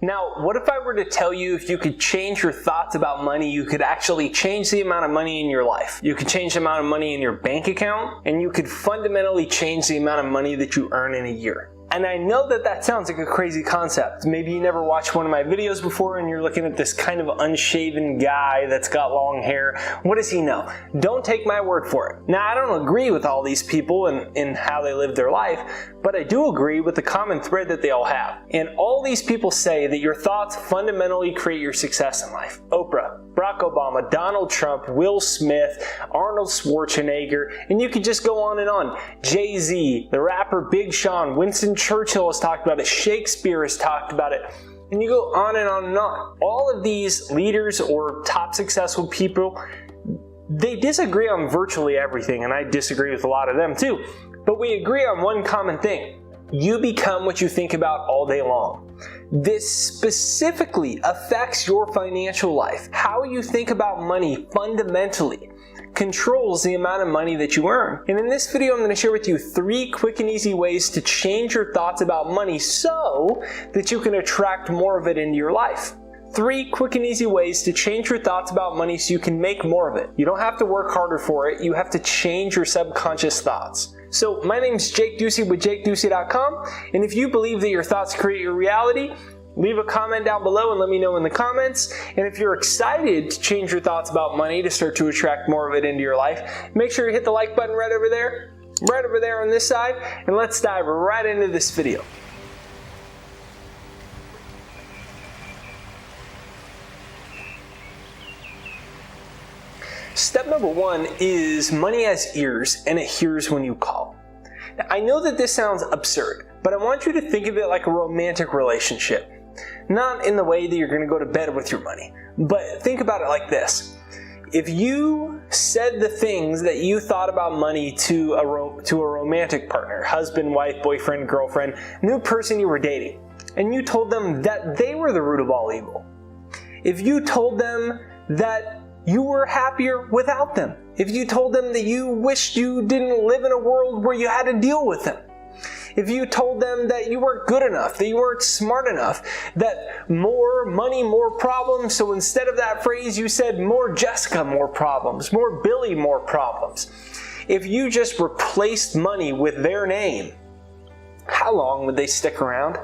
Now, what if I were to tell you if you could change your thoughts about money, you could actually change the amount of money in your life? You could change the amount of money in your bank account, and you could fundamentally change the amount of money that you earn in a year. And I know that that sounds like a crazy concept. Maybe you never watched one of my videos before and you're looking at this kind of unshaven guy that's got long hair. What does he know? Don't take my word for it. Now, I don't agree with all these people and how they live their life, but I do agree with the common thread that they all have. And all these people say that your thoughts fundamentally create your success in life. Oprah, Barack Obama, Donald Trump, Will Smith, Arnold Schwarzenegger, and you could just go on and on. Jay-Z, the rapper Big Sean, Winston Churchill has talked about it, Shakespeare has talked about it, and you go on and on and on. All of these leaders or top successful people, they disagree on virtually everything, and I disagree with a lot of them too. But we agree on one common thing. You become what you think about all day long. This specifically affects your financial life. How you think about money fundamentally controls the amount of money that you earn. And in this video, I'm going to share with you 3 quick and easy ways to change your thoughts about money so that you can attract more of it into your life. 3 quick and easy ways to change your thoughts about money so you can make more of it. You don't have to work harder for it. You have to change your subconscious thoughts. So my name is Jake Ducey with JakeDucey.com, and if you believe that your thoughts create your reality, leave a comment down below and let me know in the comments. And if you're excited to change your thoughts about money to start to attract more of it into your life, make sure you hit the like button right over there on this side, and let's dive right into this video. Step number 1 is money has ears and it hears when you call. Now, I know that this sounds absurd, but I want you to think of it like a romantic relationship. Not in the way that you're going to go to bed with your money, but think about it like this. If you said the things that you thought about money to a romantic partner, husband, wife, boyfriend, girlfriend, new person you were dating, and you told them that they were the root of all evil. If you told them that you were happier without them. If you told them that you wished you didn't live in a world where you had to deal with them. If you told them that you weren't good enough, that you weren't smart enough, that more money, more problems, so instead of that phrase you said more Jessica, more problems, more Billy, more problems. If you just replaced money with their name, how long would they stick around?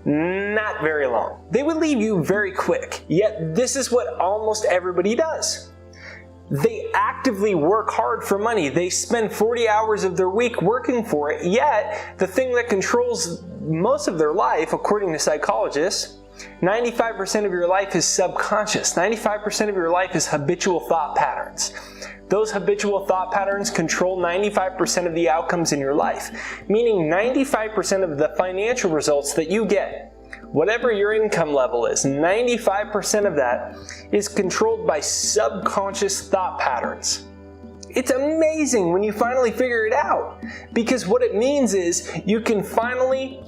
Not very long. They would leave you very quick. Yet this is what almost everybody does. They actively work hard for money. They spend 40 hours of their week working for it. Yet the thing that controls most of their life, according to psychologists, 95% of your life is subconscious. 95% of your life is habitual thought patterns. Those habitual thought patterns control 95% of the outcomes in your life, meaning 95% of the financial results that you get, whatever your income level is, 95% of that is controlled by subconscious thought patterns. It's amazing when you finally figure it out, because what it means is you can finally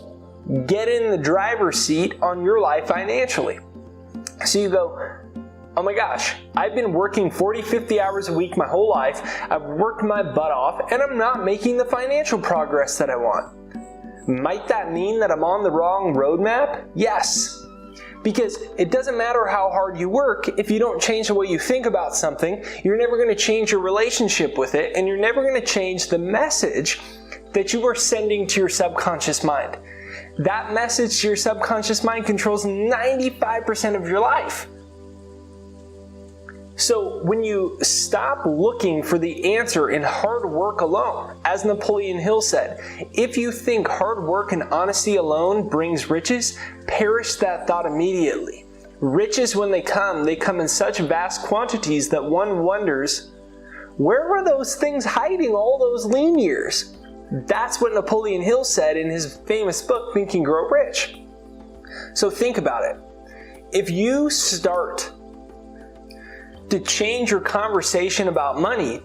get in the driver's seat on your life financially. So you go, oh my gosh, I've been working 40, 50 hours a week my whole life, I've worked my butt off, and I'm not making the financial progress that I want. Might that mean that I'm on the wrong roadmap? Yes. Because it doesn't matter how hard you work, if you don't change the way you think about something, you're never going to change your relationship with it, and you're never going to change the message that you are sending to your subconscious mind. That message to your subconscious mind controls 95% of your life. So when you stop looking for the answer in hard work alone, as Napoleon Hill said, if you think hard work and honesty alone brings riches, perish that thought immediately. Riches, when they come in such vast quantities that one wonders, where were those things hiding all those lean years? That's what Napoleon Hill said in his famous book, Think and Grow Rich. So think about it. If you start to change your conversation about money,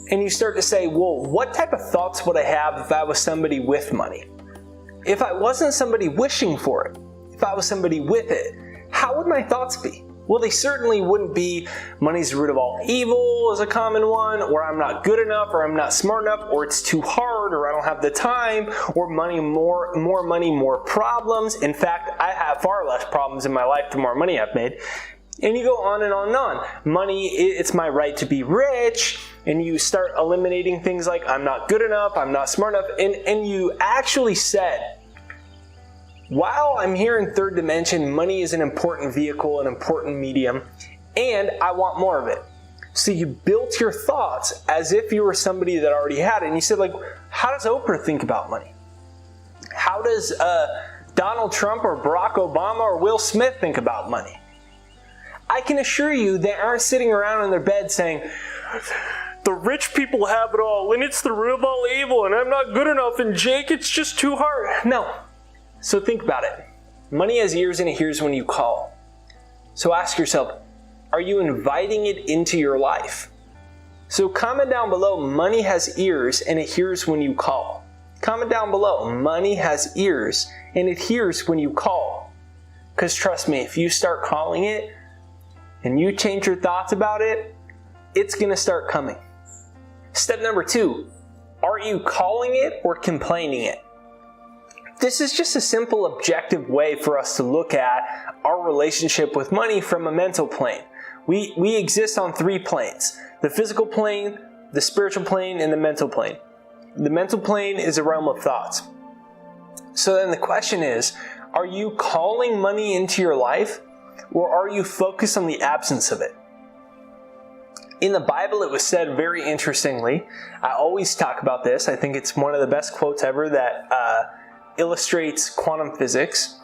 and you start to say, well, what type of thoughts would I have if I was somebody with money? If I wasn't somebody wishing for it, if I was somebody with it, how would my thoughts be? Well, they certainly wouldn't be money's the root of all evil is a common one, or I'm not good enough, or I'm not smart enough, or it's too hard, afford, or I don't have the time, or more money, more problems. In fact, I have far less problems in my life the more money I've made. And you go on and on and on. Money, it's my right to be rich. And you start eliminating things like, I'm not good enough, I'm not smart enough. And you actually said, while I'm here in third dimension, money is an important vehicle, an important medium, and I want more of it. So you built your thoughts as if you were somebody that already had it. And you said, like, how does Oprah think about money? How does Donald Trump or Barack Obama or Will Smith think about money? I can assure you they aren't sitting around in their bed saying, the rich people have it all, and it's the root of all evil, and I'm not good enough, and Jake, it's just too hard. No. So think about it. Money has ears and it hears when you call. So ask yourself, are you inviting it into your life? So comment down below, money has ears and it hears when you call. Comment down below, money has ears and it hears when you call. Because trust me, if you start calling it and you change your thoughts about it, it's going to start coming. Step number 2, are you calling it or complaining it? This is just a simple objective way for us to look at our relationship with money from a mental plane. We exist on 3 planes: the physical plane, the spiritual plane, and the mental plane. The mental plane is a realm of thoughts. So then the question is, are you calling money into your life, or are you focused on the absence of it? In the Bible, it was said very interestingly. I always talk about this. I think it's one of the best quotes ever that illustrates quantum physics.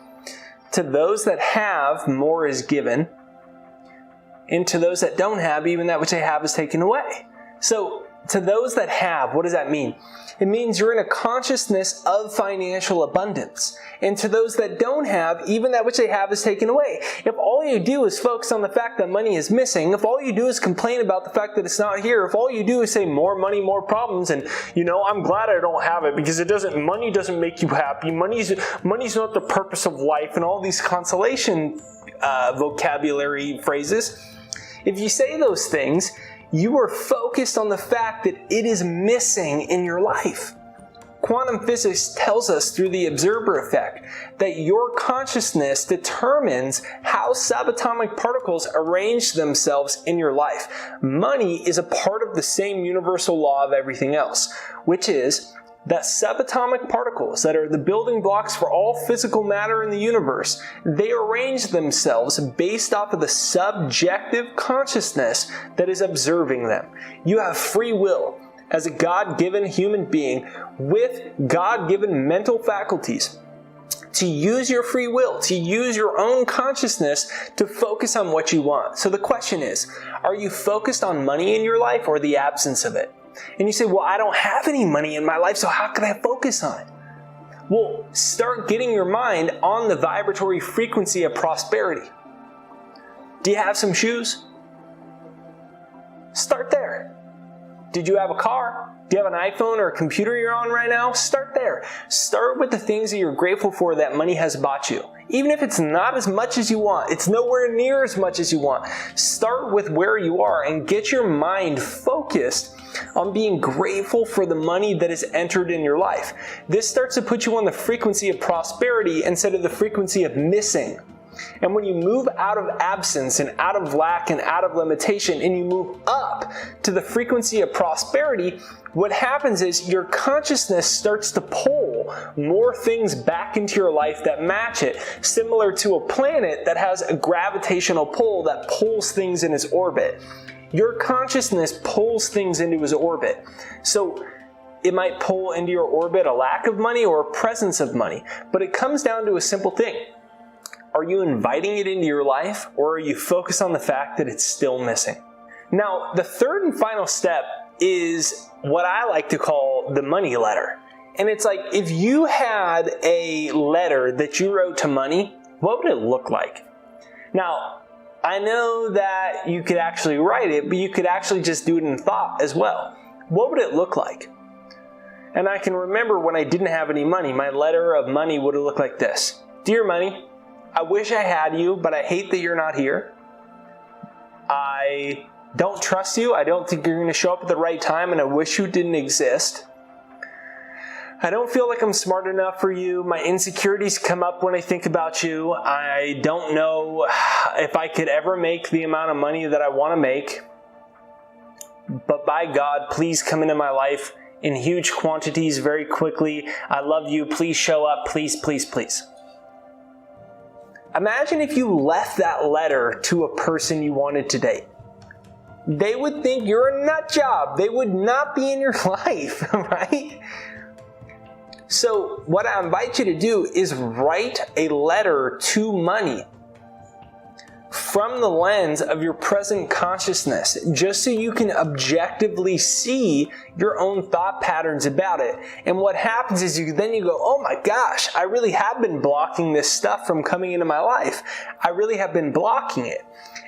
To those that have, more is given. And to those that don't have, even that which they have is taken away. So, to those that have, what does that mean? It means you're in a consciousness of financial abundance. And to those that don't have, even that which they have is taken away. If all you do is focus on the fact that money is missing, if all you do is complain about the fact that it's not here, if all you do is say more money, more problems, and I'm glad I don't have it because money doesn't make you happy. Money's not the purpose of life, and all these consolation vocabulary phrases. If you say those things, you are focused on the fact that it is missing in your life. Quantum physics tells us through the observer effect that your consciousness determines how subatomic particles arrange themselves in your life. Money is a part of the same universal law of everything else, which is that subatomic particles that are the building blocks for all physical matter in the universe, they arrange themselves based off of the subjective consciousness that is observing them. You have free will as a God-given human being with God-given mental faculties to use your free will, to use your own consciousness to focus on what you want. So the question is, are you focused on money in your life or the absence of it? And you say, well, I don't have any money in my life, so how can I focus on it? Well, start getting your mind on the vibratory frequency of prosperity. Do you have some shoes? Start there. Did you have a car? Do you have an iPhone or a computer you're on right now? Start there. Start with the things that you're grateful for that money has bought you. Even if it's not as much as you want, it's nowhere near as much as you want. Start with where you are and get your mind focused on being grateful for the money that is entered in your life. This starts to put you on the frequency of prosperity instead of the frequency of missing. And when you move out of absence and out of lack and out of limitation and you move up to the frequency of prosperity, what happens is your consciousness starts to pull more things back into your life that match it, similar to a planet that has a gravitational pull that pulls things in its orbit. Your consciousness pulls things into its orbit. So it might pull into your orbit a lack of money or a presence of money, but it comes down to a simple thing. Are you inviting it into your life, or are you focused on the fact that it's still missing? Now, the third and final step is what I like to call the money letter. And it's like, if you had a letter that you wrote to money, what would it look like? Now, I know that you could actually write it, but you could actually just do it in thought as well. What would it look like? And I can remember when I didn't have any money, my letter of money would have looked like this. Dear Money, I wish I had you, but I hate that you're not here. I don't trust you. I don't think you're going to show up at the right time, and I wish you didn't exist. I don't feel like I'm smart enough for you. My insecurities come up when I think about you. I don't know if I could ever make the amount of money that I want to make. But by God, please come into my life in huge quantities very quickly. I love you. Please show up. Please, please, please. Imagine if you left that letter to a person you wanted to date. They would think you're a nut job. They would not be in your life, right? So what I invite you to do is write a letter to money from the lens of your present consciousness, just so you can objectively see your own thought patterns about it. And what happens is you go, oh my gosh, I really have been blocking this stuff from coming into my life. I really have been blocking it.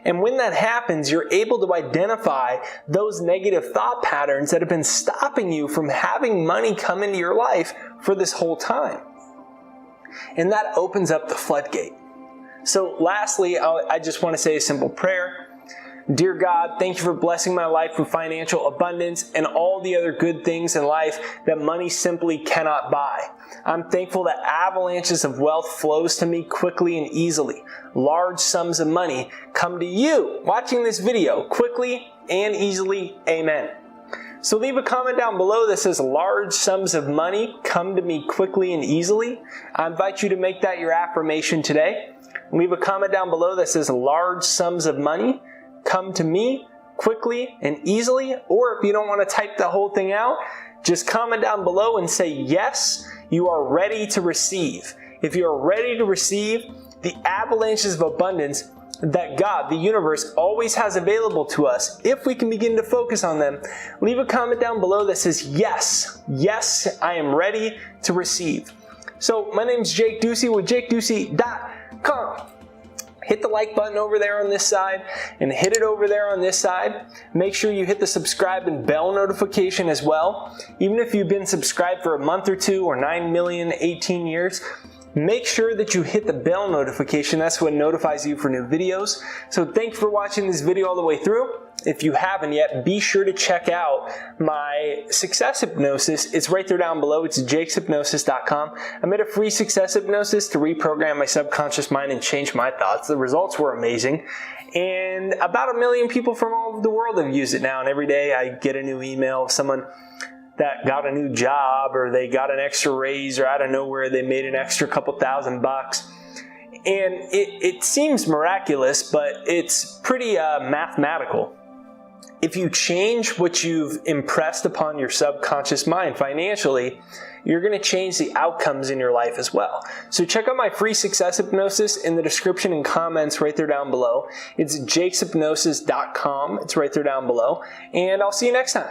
And when that happens, you're able to identify those negative thought patterns that have been stopping you from having money come into your life for this whole time. And that opens up the floodgate. So lastly, I just want to say a simple prayer. Dear God, thank you for blessing my life with financial abundance and all the other good things in life that money simply cannot buy. I'm thankful that avalanches of wealth flows to me quickly and easily. Large sums of money come to you watching this video quickly and easily. Amen. So leave a comment down below that says large sums of money come to me quickly and easily. I invite you to make that your affirmation today. Leave a comment down below that says large sums of money come to me quickly and easily. Or if you don't want to type the whole thing out, just comment down below and say, yes, you are ready to receive. If you are ready to receive the avalanches of abundance that God, the universe, always has available to us, if we can begin to focus on them, leave a comment down below that says, yes, yes, I am ready to receive. So my name is Jake Ducey with JakeDucey.com. Hit the like button over there on this side and hit it over there on this side. Make sure you hit the subscribe and bell notification as well. Even if you've been subscribed for a month or two or 9 million, 18 years, make sure that you hit the bell notification. That's what notifies you for new videos. So thank you for watching this video all the way through. If you haven't yet, be sure to check out my success hypnosis. It's right there down below. It's jakeshypnosis.com. I made a free success hypnosis to reprogram my subconscious mind and change my thoughts. The results were amazing. And about 1 million people from all over the world have used it now. And every day I get a new email of someone that got a new job, or they got an extra raise, or out of nowhere they made an extra couple $1,000 bucks. And it seems miraculous, but it's pretty mathematical. If you change what you've impressed upon your subconscious mind financially, you're going to change the outcomes in your life as well. So check out my free success hypnosis in the description and comments right there down below. It's jakeshypnosis.com. It's right there down below. And I'll see you next time.